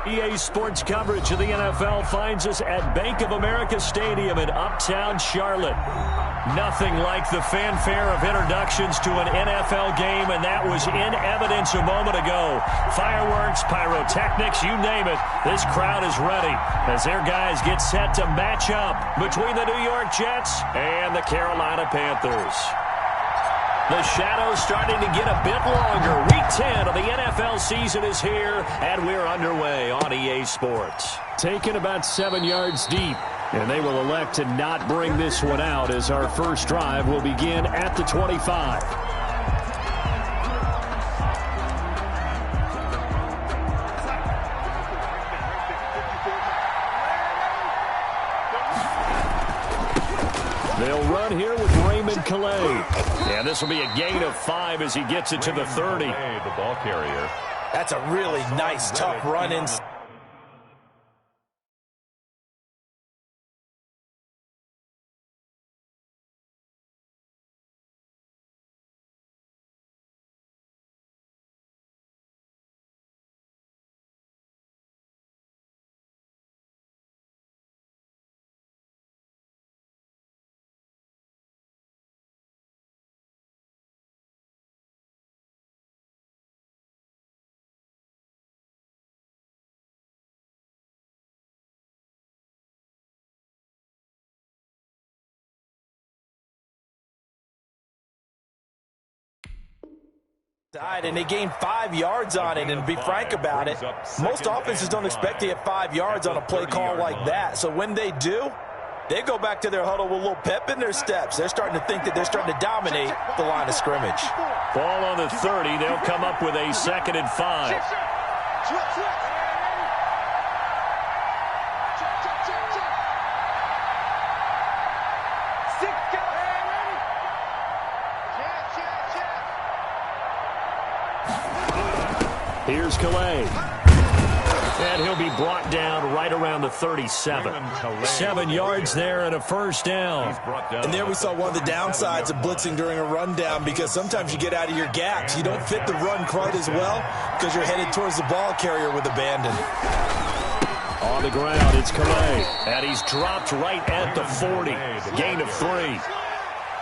EA Sports coverage of the NFL finds us at Bank of America Stadium in Uptown Charlotte. Nothing like the fanfare of introductions to an NFL game, and that was in evidence a moment ago. Fireworks, pyrotechnics, you name it. This crowd is ready as their guys get set to match up between the New York Jets and the Carolina Panthers. The shadow's starting to get a bit longer. Week 10 of the NFL season is here, and we're underway on EA Sports. Taken about 7 yards deep, and they will elect to not bring this one out as our first drive will begin at the 25. They'll run here with Raymond Calais. And this will be a gain of 5 as he gets it to the 30. The ball carrier. That's a really nice, tough run in. And they gained 5 yards on it, and to be frank about it, most offenses don't expect to get 5 yards on a play call like that. So when they do, they go back to their huddle with a little pep in their steps. They're starting to think that they're starting to dominate the line of scrimmage. Ball on the 30. They'll come up with a 2nd and 5. Here's Calais. And he'll be brought down right around the 37. 7 yards there and a first down. And there we saw one of the downsides of blitzing during a rundown, because sometimes you get out of your gaps. You don't fit the run quite as well because you're headed towards the ball carrier with abandon. On the ground, it's Calais. And he's dropped right at the 40. Gain of 3.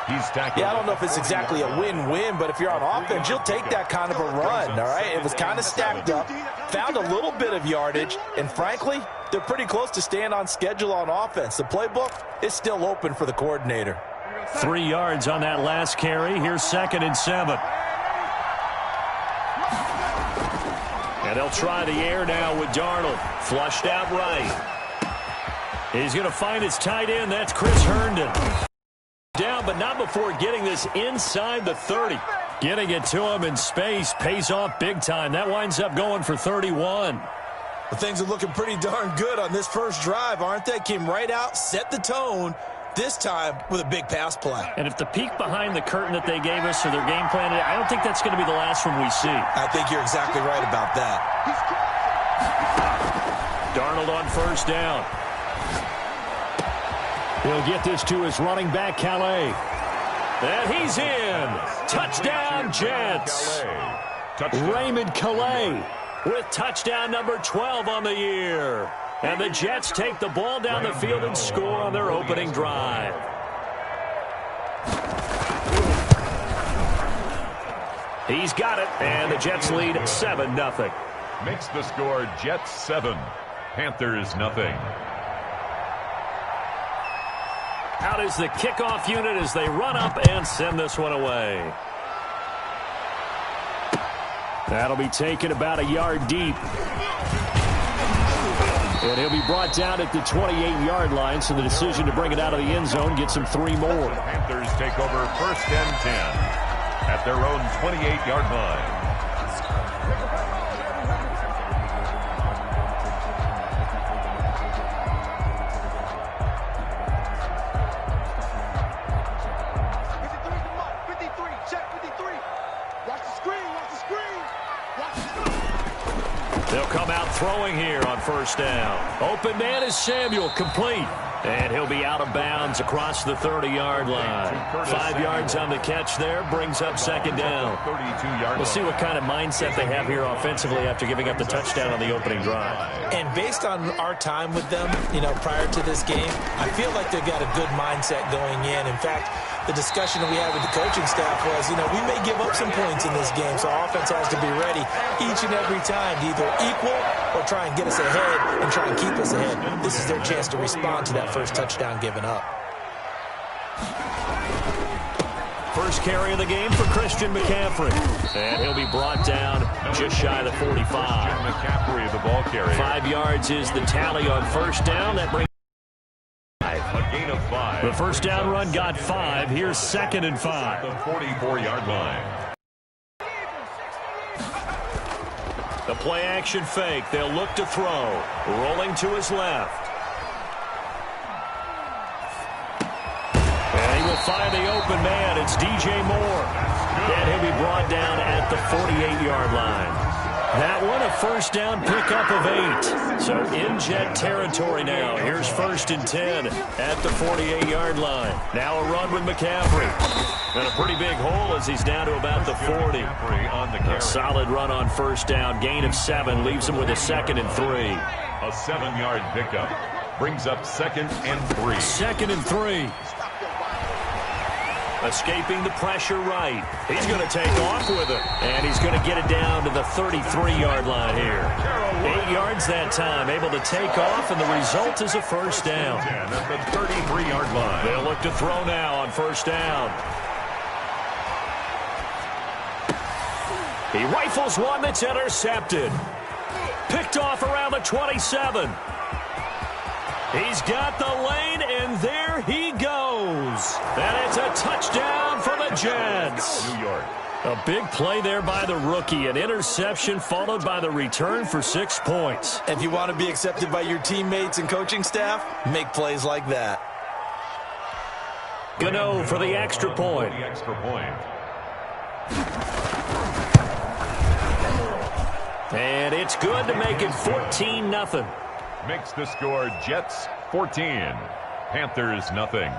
Yeah, I don't know if it's exactly a win-win, but if you're on offense, you'll take that kind of a run, all right? It was kind of stacked up, found a little bit of yardage, and frankly, they're pretty close to staying on schedule on offense. The playbook is still open for the coordinator. 3 yards on that last carry. Here's 2nd and 7. And they'll try the air now with Darnold. Flushed out right. He's going to find his tight end. That's Chris Herndon. Down, but not before getting this inside the 30. Getting it to him in space pays off big time. That winds up going for 31. Well, things are looking pretty darn good on this first drive, aren't they? Came right out, set the tone, this time with a big pass play. And if the peek behind the curtain that they gave us or their game plan, I don't think that's going to be the last one we see. I think you're exactly right about that. Darnold on first down. He'll get this to his running back, Calais. And he's in. Touchdown, Jets. Raymond Calais with touchdown number 12 on the year. And the Jets take the ball down the field and score on their opening drive. He's got it, and the Jets lead 7-0. Makes the score Jets 7, Panthers nothing. Out is the kickoff unit as they run up and send this one away. That'll be taken about a yard deep. And he'll be brought down at the 28-yard line, so the decision to bring it out of the end zone gets him 3 more. The Panthers take over 1st and 10 at their own 28-yard line. They'll come out throwing here on first down. Open man is Samuel, complete. And he'll be out of bounds across the 30-yard line. 5 yards on the catch there, brings up second down. We'll see what kind of mindset they have here offensively after giving up the touchdown on the opening drive. And based on our time with them, prior to this game, I feel like they've got a good mindset going in. In fact, the discussion that we had with the coaching staff was, we may give up some points in this game, so our offense has to be ready each and every time to either equal or try and get us ahead and try and keep us ahead. This is their chance to respond to that first touchdown given up. First carry of the game for Christian McCaffrey. And he'll be brought down just shy of the 45. McCaffrey, the ball carrier. 5 yards is the tally on first down. That brings a gain of 5. the first down run got 5. Here's 2nd and 5. The 44-yard line. The play action fake. They'll look to throw. Rolling to his left. And he will find the open man. It's DJ Moore. And he'll be brought down at the 48-yard line. That one a first down pickup of 8. So in jet territory now. Here's 1st and 10 at the 48-yard line. Now a run with McCaffrey. And a pretty big hole as he's down to about the 40. A solid run on first down. Gain of 7 leaves him with a 2nd and 3. A 7-yard pickup brings up 2nd and 3. 2nd and 3. Escaping the pressure right. He's going to take off with it. And he's going to get it down to the 33-yard line here. 8 yards that time. Able to take off, and the result is a first down. At the 33-yard line. They'll look to throw now on first down. He rifles one that's intercepted. Picked off around the 27. He's got the lane, and there he goes. And it's a touchdown for the Jets. New York. A big play there by the rookie. An interception followed by the return for 6 points. If you want to be accepted by your teammates and coaching staff, make plays like that. Gano for the extra point. And it's good to make it 14-0. Makes the score Jets 14, Panthers nothing.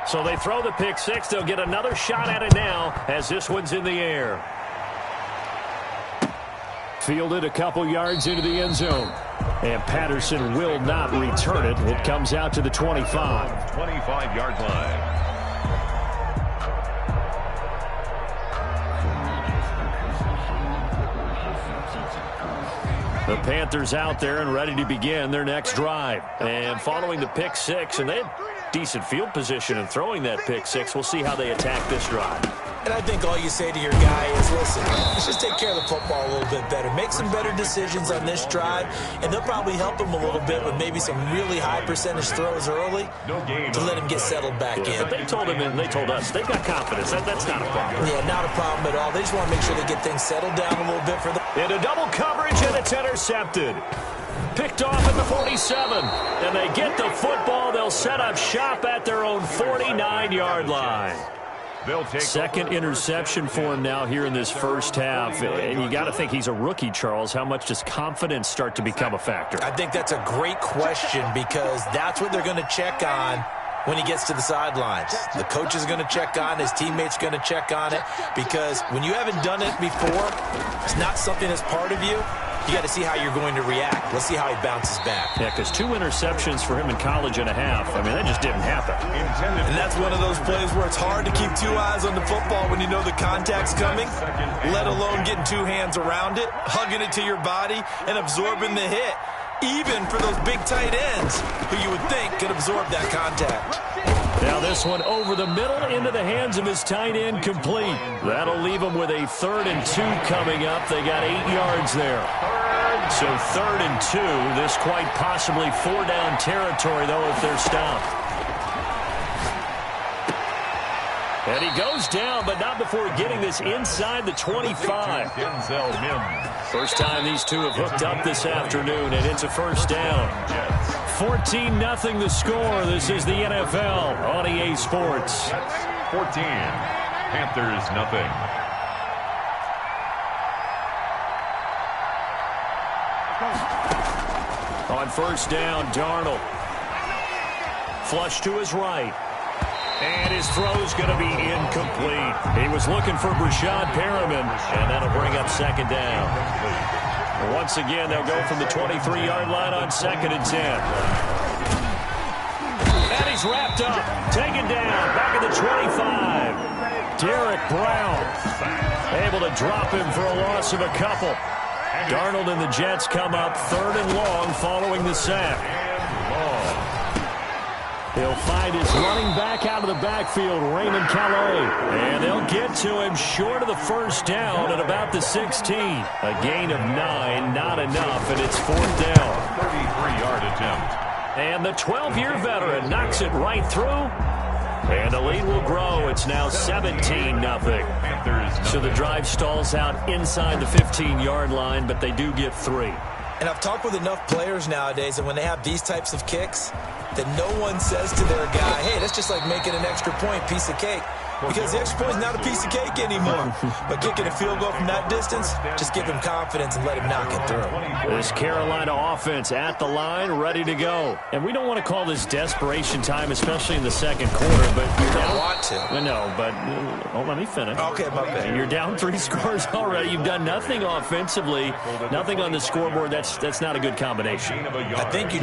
So they throw the pick 6. They'll get another shot at it now as this one's in the air. Fielded a couple yards into the end zone. And Patterson will not return it. It comes out to the 25. 25-yard line. The Panthers out there and ready to begin their next drive. And following the pick 6, and they had decent field position in throwing that pick 6. We'll see how they attack this drive. And I think all you say to your guy is, listen, let's just take care of the football a little bit better. Make some better decisions on this drive, and they'll probably help him a little bit with maybe some really high percentage throws early to let him get settled back in. But they told him and they told us they've got confidence. That's not a problem. Yeah, not a problem at all. They just want to make sure they get things settled down a little bit for them. Into double coverage, and it's intercepted. Picked off at the 47. And they get the football. They'll set up shop at their own 49-yard line. Second interception for him now here in this first half. And you got to think he's a rookie, Charles. How much does confidence start to become a factor? I think that's a great question because that's what they're going to check on when he gets to the sidelines. The coach is going to check on, his teammates going to check on it, because when you haven't done it before, it's not something that's part of you. You got to see how you're going to react. Let's see how he bounces back. Yeah, because 2 interceptions for him in college and a half. I mean, that just didn't happen. And that's one of those plays where it's hard to keep 2 eyes on the football when you know the contact's coming, let alone getting 2 hands around it, hugging it to your body, and absorbing the hit. Even for those big tight ends who you would think could absorb that contact. Now this one over the middle into the hands of his tight end, complete. That'll leave him with a 3rd and 2 coming up. They got 8 yards there. So 3rd and 2. This quite possibly 4-down territory, though, if they're stopped. And he goes down, but not before getting this inside the 25. First time these two have hooked up this afternoon, and it's a first down. 14-0 the score. This is the NFL on EA Sports. 14. Panthers nothing. On first down, Darnold. Flush to his right. And his throw's going to be incomplete. He was looking for Brashad Perriman, and that'll bring up second down. Once again, they'll go from the 23-yard line on 2nd and 10. And he's wrapped up, taken down, back at the 25. Derek Brown able to drop him for a loss of a couple. Darnold and the Jets come up 3rd and long following the sack. He'll find his running back out of the backfield, Raymond Calais. And they'll get to him short of the first down at about the 16. A gain of 9, not enough, and it's 4th down. 33-yard attempt. And the 12-year veteran knocks it right through. And the lead will grow. It's now 17-0. So the drive stalls out inside the 15-yard line, but they do get 3. And I've talked with enough players nowadays, and when they have these types of kicks, that no one says to their guy, hey, that's just like making an extra point, piece of cake. Because the extra point is not a piece of cake anymore. But kicking a field goal from that distance, just give him confidence and let him knock it through. This Carolina offense at the line, ready to go. And we don't want to call this desperation time, especially in the second quarter. But you don't want to. No, but let me finish. Okay, my bad. You're down 3 scores already. You've done nothing offensively, nothing on the scoreboard. That's not a good combination. I think you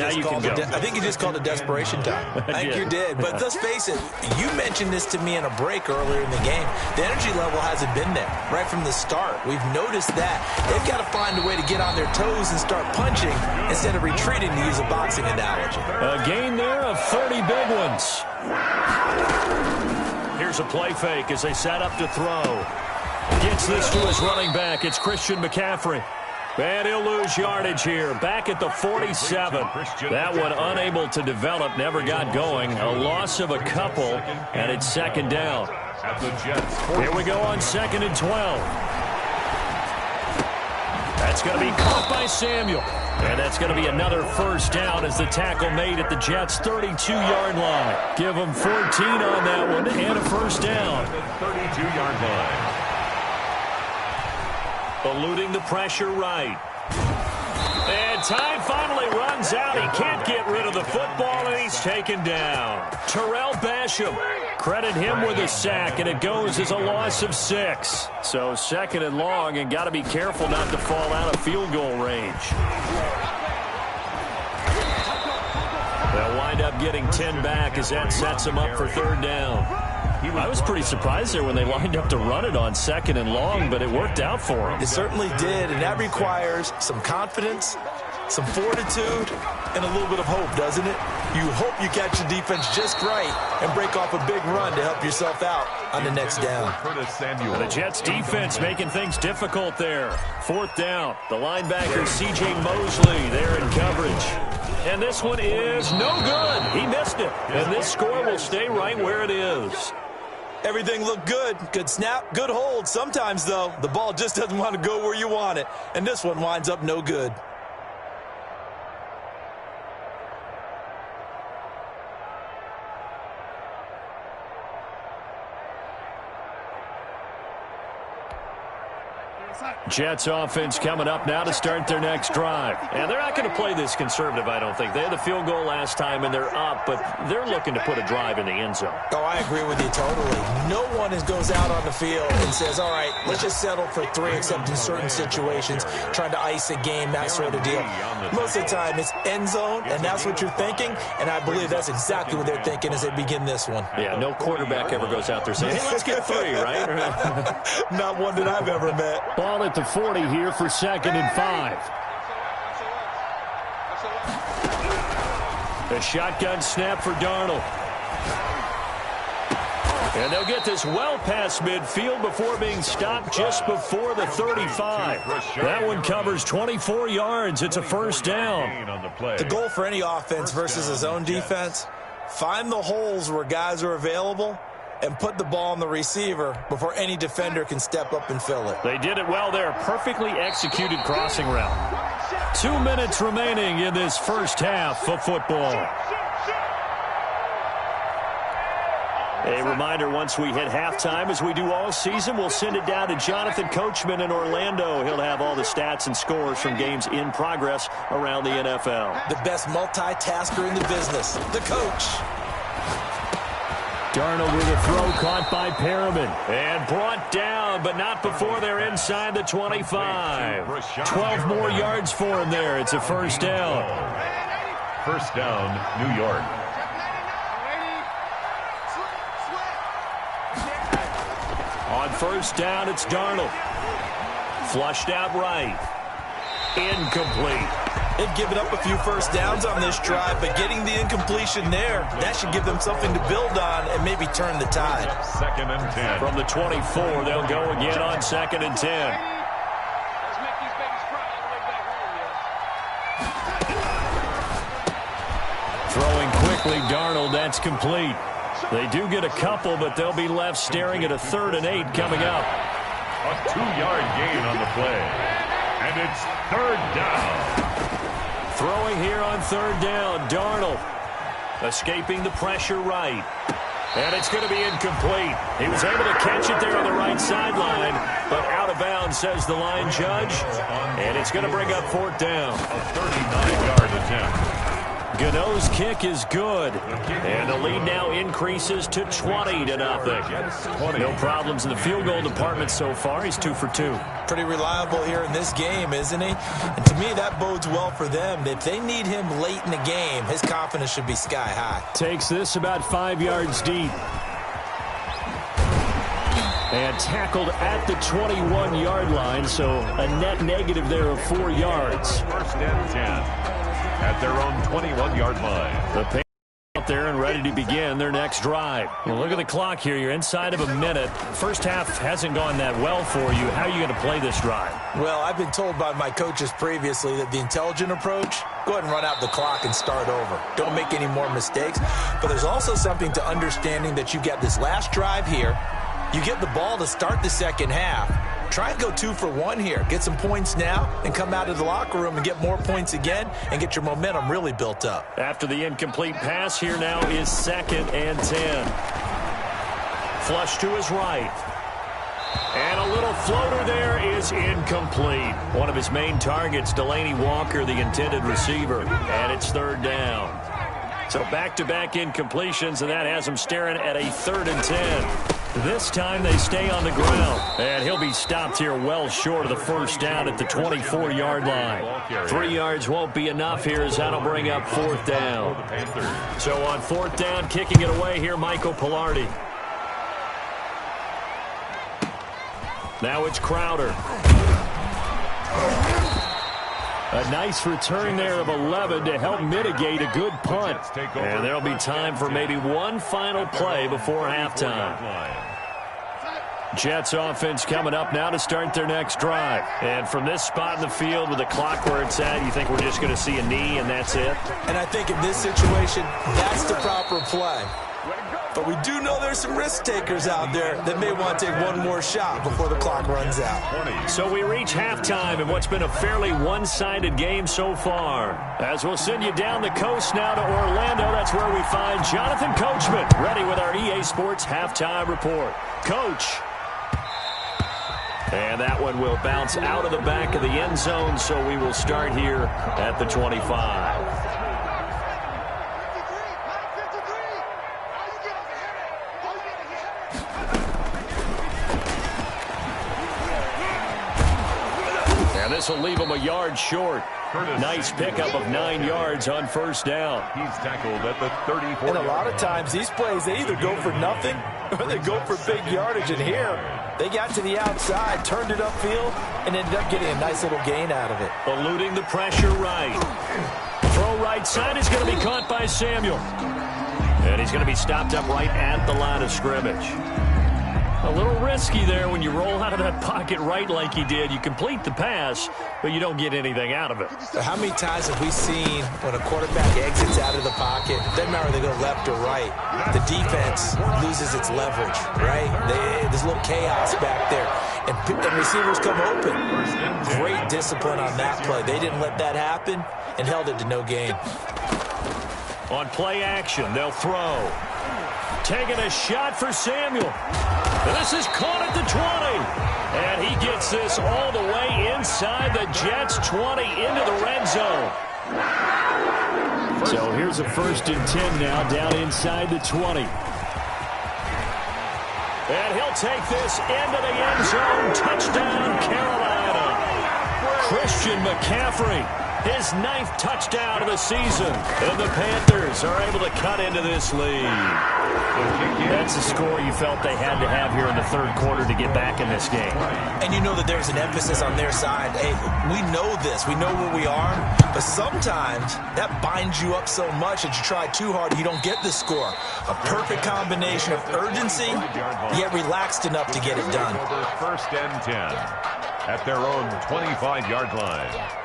just called it desperation time. I think you did. But let's face it, you mentioned this to me in a break earlier in the game. The energy level hasn't been there right from the start. We've noticed that. They've got to find a way to get on their toes and start punching instead of retreating, to use a boxing analogy. A gain there of 30 big ones. Here's a play fake as they set up to throw. Gets this to his running back. It's Christian McCaffrey. And he'll lose yardage here. Back at the 47. That one unable to develop, never got going. A loss of a couple, and it's 2nd down. Here we go on 2nd and 12. That's going to be caught by Samuel. And that's going to be another first down as the tackle made at the Jets' 32-yard line. Give them 14 on that one and a first down. 32-yard line. Eluding the pressure right. And time finally runs out. He can't get rid of the football, and he's taken down. Terrell Basham, credit him with a sack, and it goes as a loss of 6. So 2nd and long, and got to be careful not to fall out of field goal range. They'll wind up getting 10 back as that sets them up for 3rd down. I was pretty surprised there when they lined up to run it on 2nd and long, but it worked out for them. It certainly did, and that requires some confidence, some fortitude, and a little bit of hope, doesn't it? You hope you catch the defense just right and break off a big run to help yourself out on the next down. The Jets defense making things difficult there. 4th down. The linebacker C.J. Mosley there in coverage. And this one is no good. He missed it. And this score will stay right where it is. Everything looked good. Good snap, good hold. Sometimes, though, the ball just doesn't want to go where you want it. And this one winds up no good. Jets offense coming up now to start their next drive. And they're not going to play this conservative, I don't think. They had the field goal last time, and they're up, but they're looking to put a drive in the end zone. Oh, I agree with you totally. No one goes out on the field and says, all right, let's just settle for 3, except in certain situations, trying to ice a game, that sort of deal. Most of the time, it's end zone, and that's what you're thinking, and I believe that's exactly what they're thinking as they begin this one. Yeah, no quarterback ever goes out there saying, hey, let's get 3, right? Not one that I've ever met. Ball at the 40 here for 2nd and 5. A shotgun snap for Darnold. And they'll get this well past midfield before being stopped just before the 35. That one covers 24 yards. It's a first down. The goal for any offense versus his own defense, find the holes where guys are available and put the ball on the receiver before any defender can step up and fill it. They did it well there. Perfectly executed crossing route. 2 minutes remaining in this first half of football. A reminder, once we hit halftime, as we do all season, we'll send it down to Jonathan Coachman in Orlando. He'll have all the stats and scores from games in progress around the NFL. The best multitasker in the business, the coach. Darnold with a throw caught by Perriman. And brought down, but not before they're inside the 25. 12 more yards for him there. It's a first down. First down, New York. On first down, it's Darnold. Flushed out right. Incomplete. They've given up a few first downs on this drive, but getting the incompletion there, that should give them something to build on and maybe turn the tide. Second and 10. From the 24, they'll go again on second and 10. Throwing quickly, Darnold, that's complete. They do get a couple, but they'll be left staring at a 3rd and 8 coming up. A 2-yard gain on the play. And it's 3rd down. Throwing here on 3rd down, Darnold. Escaping the pressure right. And it's going to be incomplete. He was able to catch it there on the right sideline, but out of bounds, says the line judge. And it's going to bring up 4th down. A 39-yard attempt. Gano's kick is good. And the lead now increases to 20-0. No problems in the field goal department so far. He's 2 for 2. Pretty reliable here in this game, isn't he? And to me, that bodes well for them. If they need him late in the game, his confidence should be sky high. Takes this about 5 yards deep. And tackled at the 21-yard line, so a net negative there of 4 yards. First and 10. At their own 21-yard line. The Patriots out there and ready to begin their next drive. Well, look at the clock here. You're inside of a minute. First half hasn't gone that well for you. How are you going to play this drive? Well, I've been told by my coaches previously that the intelligent approach, go ahead and run out the clock and start over. Don't make any more mistakes. But there's also something to understanding that you get this last drive here. You get the ball to start the second half. Try and go 2 for 1 here. Get some points now and come out of the locker room and get more points again and get your momentum really built up. After the incomplete pass, here now is 2nd and 10. Flush to his right. And a little floater there is incomplete. One of his main targets, Delaney Walker, the intended receiver. And it's 3rd down. So back-to-back incompletions, and that has him staring at a 3rd and 10. This time they stay on the ground. And he'll be stopped here well short of the first down at the 24-yard line. 3 yards won't be enough here as that'll bring up 4th down. So on 4th down, kicking it away here, Michael Pilardi. Now it's Crowder. A nice return there of 11 to help mitigate a good punt. And there'll be time for maybe one final play before halftime. Jets offense coming up now to start their next drive. And from this spot in the field with the clock where it's at, you think we're just going to see a knee and that's it? And I think in this situation, that's the proper play. But we do know there's some risk takers out there that may want to take one more shot before the clock runs out. So we reach halftime in what's been a fairly one-sided game so far. As we'll send you down the coast now to Orlando, that's where we find Jonathan Coachman, ready with our EA Sports halftime report. Coach. And that one will bounce out of the back of the end zone, so we will start here at the 25. This will leave him a yard short. Nice pickup of 9 yards on first down. He's tackled at the 34. And a lot of times these plays, they either go for nothing or they go for big yardage. And here, they got to the outside, turned it upfield, and ended up getting a nice little gain out of it. Eluding the pressure right. Throw right side is going to be caught by Samuel. And he's going to be stopped up right at the line of scrimmage. A little risky there when you roll out of that pocket right like you did. You complete the pass, but you don't get anything out of it. How many times have we seen when a quarterback exits out of the pocket, doesn't matter whether they go left or right, the defense loses its leverage, right? There's a little chaos back there, and receivers come open. Great discipline on that play. They didn't let that happen and held it to no gain. On play action, they'll throw. Taking a shot for Samuel. This is caught at the 20. And he gets this all the way inside the Jets' 20 into the red zone. So here's a 1st and 10 now down inside the 20. And he'll take this into the end zone. Touchdown, Carolina. Christian McCaffrey. His 9th touchdown of the season. And the Panthers are able to cut into this lead. That's a score you felt they had to have here in the 3rd quarter to get back in this game. And you know that there's an emphasis on their side. Hey, we know this. We know where we are. But sometimes that binds you up so much that you try too hard and you don't get the score. A perfect combination of urgency, yet relaxed enough to get it done. 1st and 10 at their own 25-yard line.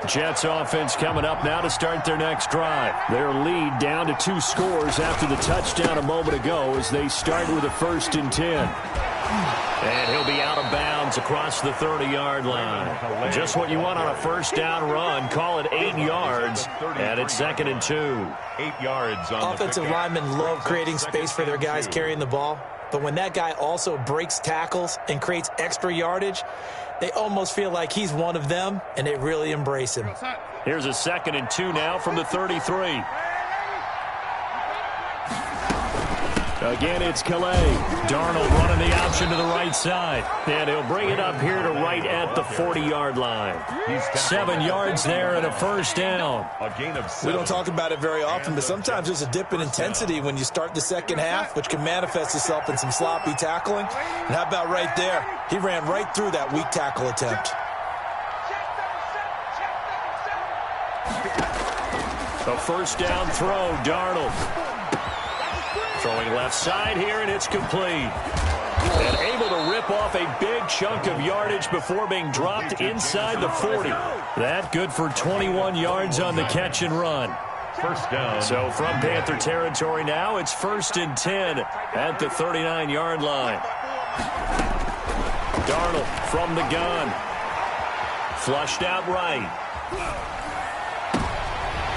Jets offense coming up now to start their next drive. Their lead down to 2 scores after the touchdown a moment ago as they start with a 1st and 10. And he'll be out of bounds across the 30-yard line. Just what you want on a 1st down run. Call it 8 yards, and it's 2nd and 2. 8 yards on offensive linemen love creating space for their guys carrying the ball. But when that guy also breaks tackles and creates extra yardage, they almost feel like he's one of them, and they really embrace him. Here's a 2nd and 2 now from the 33. Again, it's Calais. Darnold running the option to the right side. And he'll bring it up here to right at the 40-yard line. 7 yards there and a 1st down. We don't talk about it very often, but sometimes there's a dip in intensity when you start the second half, which can manifest itself in some sloppy tackling. And how about right there? He ran right through that weak tackle attempt. A 1st down throw, Darnold. Throwing left side here, and it's complete. And able to rip off a big chunk of yardage before being dropped inside the 40. That good for 21 yards on the catch and run. 1st down. So from Panther territory now, it's 1st and 10 at the 39-yard line. Darnold from the gun. Flushed out right.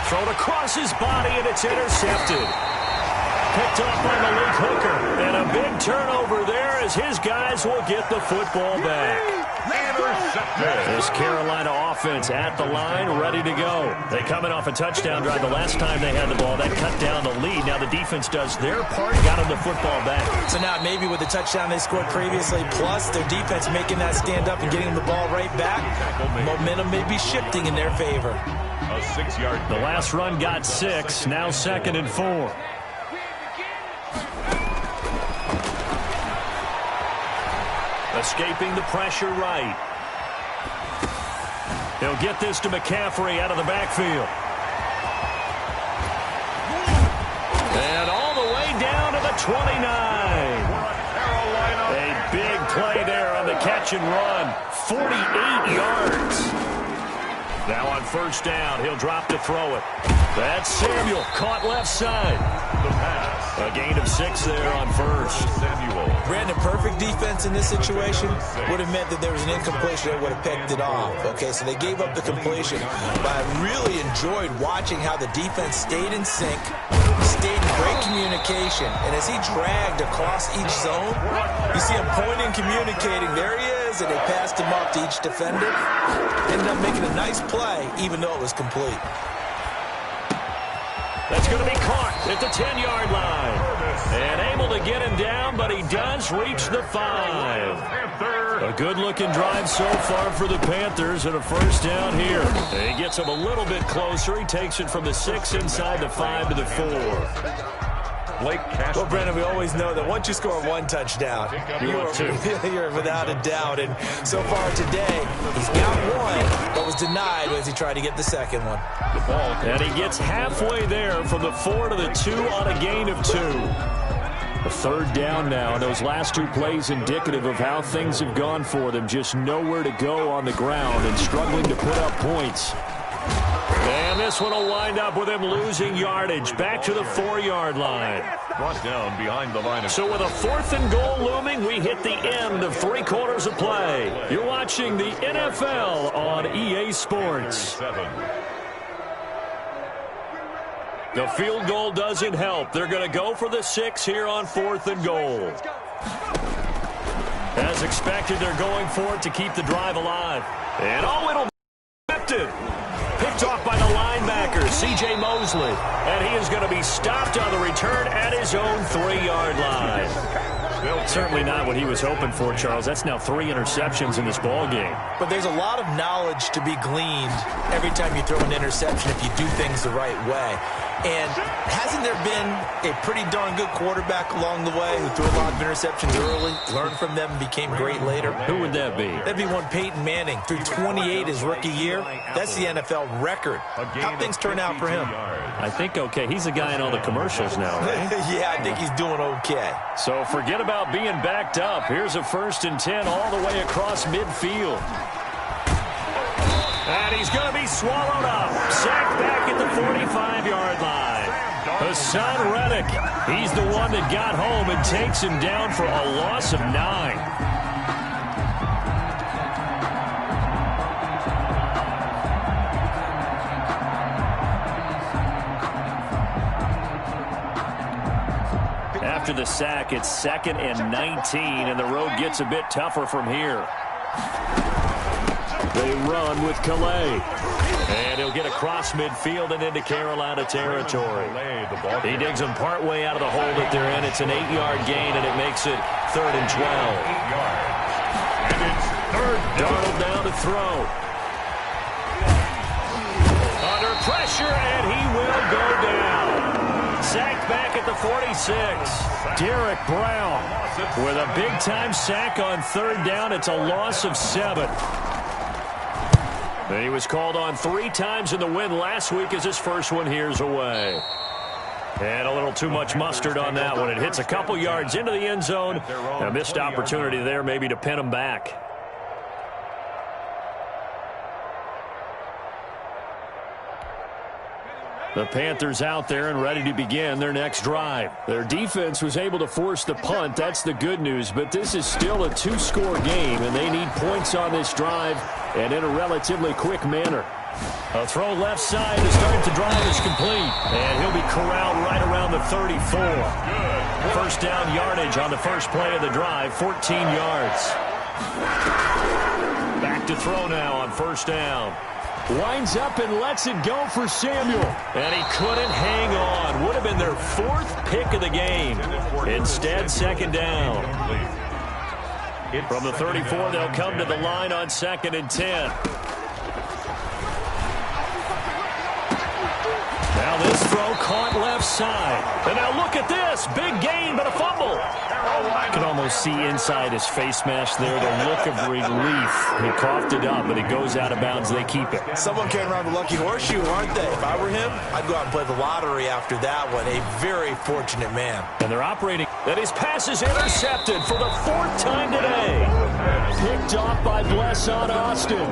Thrown across his body, and it's intercepted. Picked up by Malik Hooker. And a big turnover there as his guys will get the football back. This Carolina offense at the line, ready to go. They coming off a touchdown drive the last time they had the ball. That cut down the lead. Now the defense does their part, got them the football back. So now maybe with the touchdown they scored previously, plus their defense making that stand up and getting them the ball right back, momentum may be shifting in their favor. A 6-yard. The last run got 6, now 2nd and 4. Escaping the pressure right. They'll get this to McCaffrey out of the backfield. And all the way down to the 29. A big play there on the catch and run. 48 yards. Now on 1st down, he'll drop to throw it. That's Samuel, caught left side. The pass. A gain of 6 there on 1st. Samuel. Brandon, perfect defense in this situation would have meant that there was an incompletion that would have picked it off. Okay, so they gave up the completion. But I really enjoyed watching how the defense stayed in sync, stayed in great communication. And as he dragged across each zone, you see him pointing, communicating. There he is, and they passed him off to each defender. Ended up making a nice play, even though it was complete. That's going to be caught at the 10-yard line. And able to get him down, but he does reach the 5. A good-looking drive so far for the Panthers, and a 1st down here. And he gets him a little bit closer. He takes it from the 6 inside the 5 to the 4. Well, Brandon, we always know that once you score 1 touchdown, you're without a doubt. And so far today, he's got 1, but was denied as he tried to get the 2nd one. And he gets halfway there from the 4 to the 2 on a gain of 2. A third down now. Those last two plays indicative of how things have gone for them. Just nowhere to go on the ground and struggling to put up points. And this one will wind up with him losing yardage. Back to the 4-yard line. Brought down behind the line. So with a 4th and goal looming, we hit the end of 3 quarters of play. You're watching the NFL on EA Sports. The field goal doesn't help. They're going to go for the 6 here on 4th and goal. As expected, they're going for it to keep the drive alive. And it'll be accepted. Picked off by the linebacker, C.J. Mosley. And he is going to be stopped on the return at his own 3-yard line. Certainly not what he was hoping for, Charles. That's now 3 interceptions in this ball game. But there's a lot of knowledge to be gleaned every time you throw an interception if you do things the right way. And hasn't there been a pretty darn good quarterback along the way who threw a lot of interceptions early, learned from them, and became great later? Who would that be? That'd be one Peyton Manning. Threw 28 his rookie year. That's the NFL record. How'd things turn out for him? I think okay. He's the guy in all the commercials now, right? Yeah, I think he's doing okay. So forget about being backed up. Here's a 1st and 10 all the way across midfield. And he's going to be swallowed up. Sacked back at the 45-yard line. Hassan Reddick, he's the one that got home and takes him down for a loss of 9. After the sack, it's 2nd and 19, and the road gets a bit tougher from here. They run with Calais. And he'll get across midfield and into Carolina territory. He digs them partway out of the hole that they're in. It's an 8-yard gain, and it makes it 3rd and 12. And it's 3rd down. Darnold down to throw. Under pressure, and he will go down. Sacked back at the 46. Derek Brown with a big-time sack on 3rd down. It's a loss of 7. He was called on 3 times in the win last week as his first one here's away. And a little too much mustard on that one. It hits a couple yards into the end zone. A missed opportunity there maybe to pin him back. The Panthers out there and ready to begin their next drive. Their defense was able to force the punt. That's the good news. But this is still a 2-score game, and they need points on this drive and in a relatively quick manner. A throw left side to start the drive is complete. And he'll be corralled right around the 34. First down yardage on the first play of the drive, 14 yards. Back to throw now on 1st down. Winds up and lets it go for Samuel. And he couldn't hang on. Would have been their 4th pick of the game. Instead, 2nd down. From the 34, they'll come to the line on 2nd and 10. Now this throw caught left side. And now look at this. Big gain, but a fumble. I can almost see inside his face mask there the look of relief. He coughed it up, but it goes out of bounds. They keep it. Someone came around the lucky horseshoe, aren't they? If I were him, I'd go out and play the lottery after that one. A very fortunate man. And they're operating. That his pass is intercepted for the 4th time today. Picked off by Blesson Austin.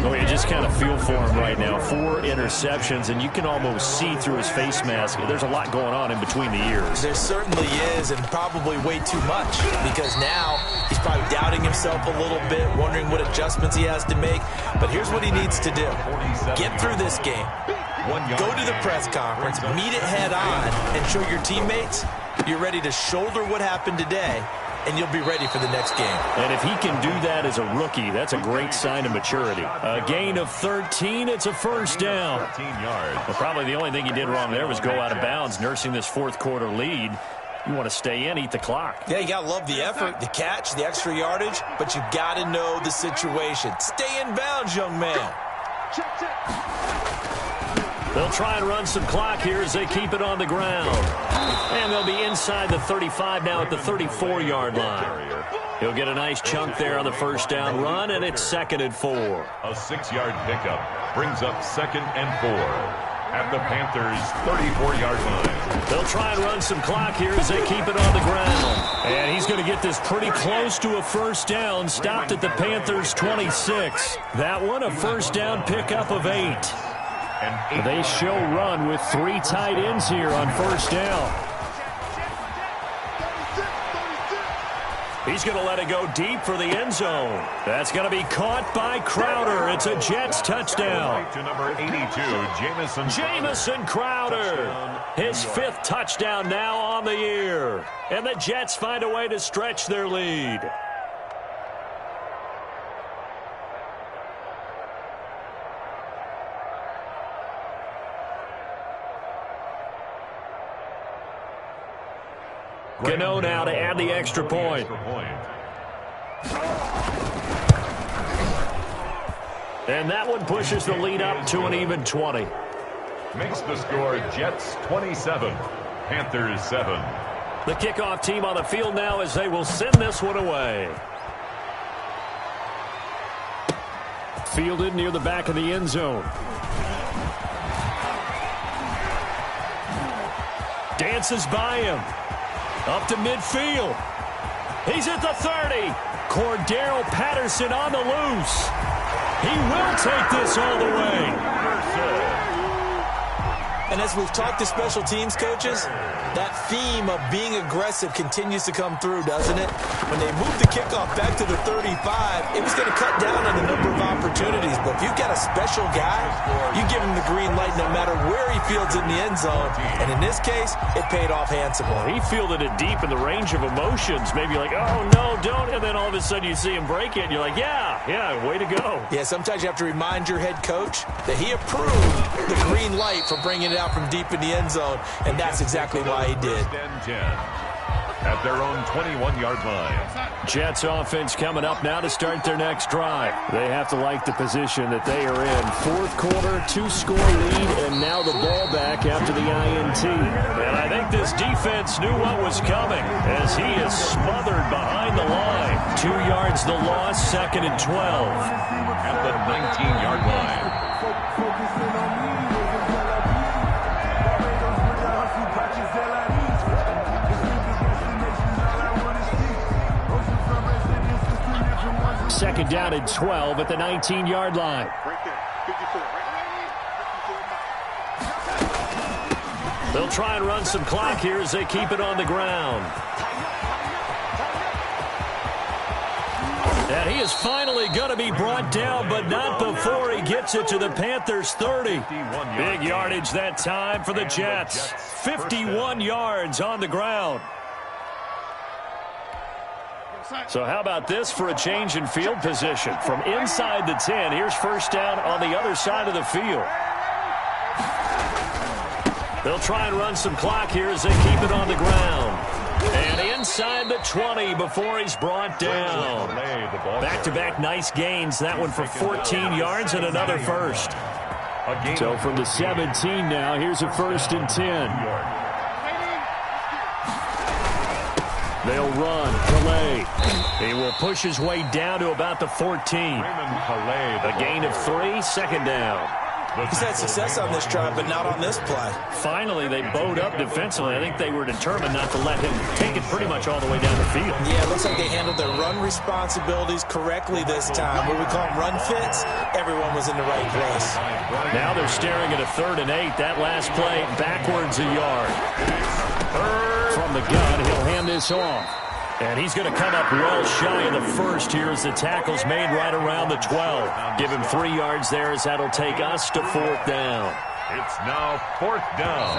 Oh, you just kind of feel for him right now. 4 interceptions, and you can almost see through his face mask. There's a lot going on in between the ears. There certainly is, and probably way too much, because now he's probably doubting himself a little bit, wondering what adjustments he has to make. But here's what he needs to do. Get through this game. Go to the press conference, meet it head on, and show your teammates you're ready to shoulder what happened today, and you'll be ready for the next game. And if he can do that as a rookie, that's a great sign of maturity. A gain of 13, it's a 1st down. 13 yards. Well, probably the only thing he did wrong there was go out of bounds, nursing this 4th quarter lead. You want to stay in, eat the clock. Yeah, you got to love the effort, the catch, the extra yardage, but you got to know the situation. Stay in bounds, young man. They'll try and run some clock here as they keep it on the ground. And they'll be inside the 35 now at the 34-yard line. He'll get a nice chunk there on the 1st down run, and it's 2nd and 4. A 6-yard pickup brings up 2nd and 4 at the Panthers' 34-yard line. They'll try and run some clock here as they keep it on the ground. going to get this pretty close to a first down. Stopped at the Panthers' 26. That one, a first down pickup of 8. They show run with 3 tight ends here on first down. He's going to let it go deep for the end zone. That's going to be caught by Crowder. It's a Jets touchdown. To number 82, Jamison Crowder. His 5th touchdown now on the year. And the Jets find a way to stretch their lead. Gano now to add the extra point. And that one pushes the lead up to an even 20. Makes the score Jets 27, Panthers 7. The kickoff team on the field now as they will send this one away. Fielded near the back of the end zone. Dances by him. Up to midfield. He's at the 30. Cordero Patterson on the loose. He will take this all the way. And as we've talked to special teams coaches, that theme of being aggressive continues to come through, doesn't it? When they moved the kickoff back to the 35, it was going to cut down on the number of opportunities. But if you've got a special guy, you give him the green light no matter where he fields in the end zone. And in this case, it paid off handsomely. He fielded it deep in the range of emotions. Maybe like, oh, no, don't. And then all of a sudden you see him break it, and you're like, yeah, way to go. Yeah, sometimes you have to remind your head coach that he approved the green light for bringing it out from deep in the end zone, and that's exactly why he did. At their own 21-yard line. Jets offense coming up now to start their next drive. They have to like the position that they are in. 4th quarter, 2-score lead, and now the ball back after the INT. And I think this defense knew what was coming as he is smothered behind the line. 2 yards the loss, 2nd and 12. At the 19-yard line. Second down and 12 at the 19-yard line. They'll try and run some clock here as they keep it on the ground. And he is finally going to be brought down, but not before he gets it to the Panthers' 30. Big yardage that time for the Jets. 51 yards on the ground. So how about this for a change in field position? From inside the 10, here's first down on the other side of the field. They'll try and run some clock here as they keep it on the ground. And inside the 20 before he's brought down. Back-to-back nice gains. That one for 14 yards and another first. So from the 17 now, here's a 1st and 10. They'll run. Calais. He will push his way down to about the 14. A gain of 3, 2nd down. He's had success on this drive, but not on this play. Finally, they bowed up defensively. I think they were determined not to let him take it pretty much all the way down the field. Yeah, it looks like they handled their run responsibilities correctly this time. What we call them run fits, everyone was in the right place. Now they're staring at a 3rd and 8. That last play, backwards a yard. From the gun, he'll hand this off. And he's going to come up well shy of the first here as the tackle's made right around the 12. Give him 3 yards there as that'll take us to 4th down. It's now 4th down.